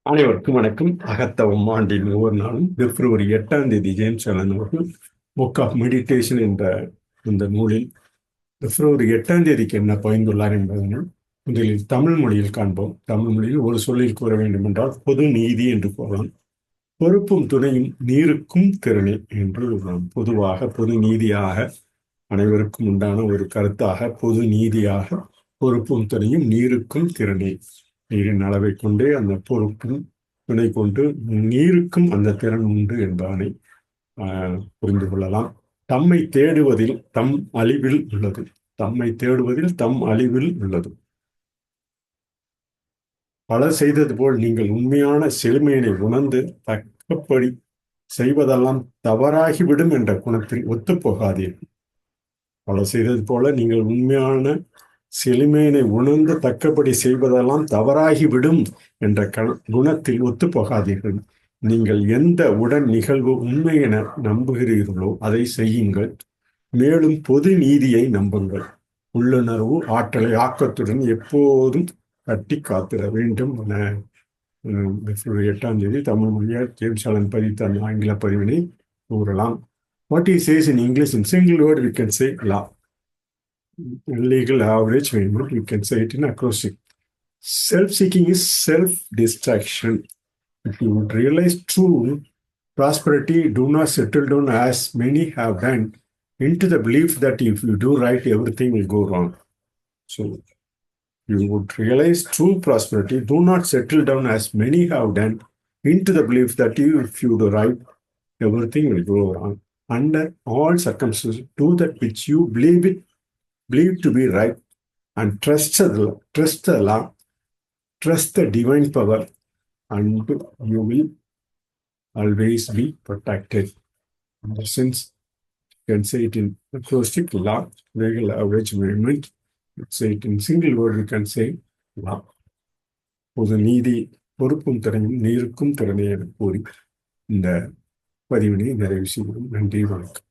அனைவருக்கும் வணக்கம். அகத்தவம் ஆண்டின் ஒவ்வொரு நாளும் February 8 ஜேம்ஸ் அலன் அவர்கள் புக் ஆஃப் மெடிடேஷன் என்ற இந்த நூலில் February 8 என்ன பகிர்ந்துள்ளார் என்பதனை முதலில் தமிழ் மொழியில் காண்போம். தமிழ் மொழியில் ஒரு சொல்லில் கூற வேண்டும் என்றால் பொது நீதி என்று கூறலாம். பொறுப்பும் துணையும் நீருக்கும் திறனே என்று நாம் பொதுவாக பொது நீதியாக அனைவருக்கும் உண்டான ஒரு கருத்தாக பொது நீதியாக பொறுப்பும் துணையும் நீருக்கும் திறனே. நீரின் அளவை கொண்டே அந்த பொறுப்பும் துணை கொண்டு நீருக்கும் அந்த திறன் உண்டு என்பதனை புரிந்து கொள்ளலாம். தம்மை தேடுவதில் தம் அழிவில் உள்ளது. தம்மை தேடுவதில் தம் அழிவில் உள்ளது. பலர் செய்தது போல் நீங்கள் உண்மையான செழுமையினை உணர்ந்து தக்கப்படி செய்வதெல்லாம் தவறாகிவிடும் என்ற குணத்தில் ஒத்துப்போகாதீர்கள். பலர் செய்தது போல நீங்கள் உண்மையான செழுமையினை உணர்ந்து தக்கபடி செய்வதெல்லாம் தவறாகிவிடும் என்ற குணத்தில் ஒத்துப்போகாதீர்கள். நீங்கள் எந்த உடன் நிகழ்வு உண்மை என நம்புகிறீர்களோ அதை செய்யுங்கள். மேலும் பொது நீதியை நம்புங்கள். உள்ளுணர்வு ஆற்றலை ஆக்கத்துடன் எப்போதும் கட்டி காத்திட வேண்டும் என February 8 தமிழ் மொழியால் ஜேம்ஸ் அலன் பதித்த அந்த ஆங்கில பதிவினை கூறலாம். What he says in English in single word we can say law. Legal average minimum, you can say it in acrostic. Self-seeking is self-distraction. If you would realize true prosperity, do not settle down as many have done into the belief that if you do right, everything will go wrong. So, you would realize true prosperity, do not settle down as many have done into the belief that if you do right, everything will go wrong. Under all circumstances, do that which you believe to be right, and trust the law, trust the divine power, and you will always be protected. In the sense, you can say it in acrostic law, legal average movement. Say it in single word, we can say law. பொது நீதி பொறுப்பும் திறனும் நீருக்கும் திறனே என கூறி இந்த பதிவினை நிறைவு செய்கிறோம். நன்றி, வணக்கம்.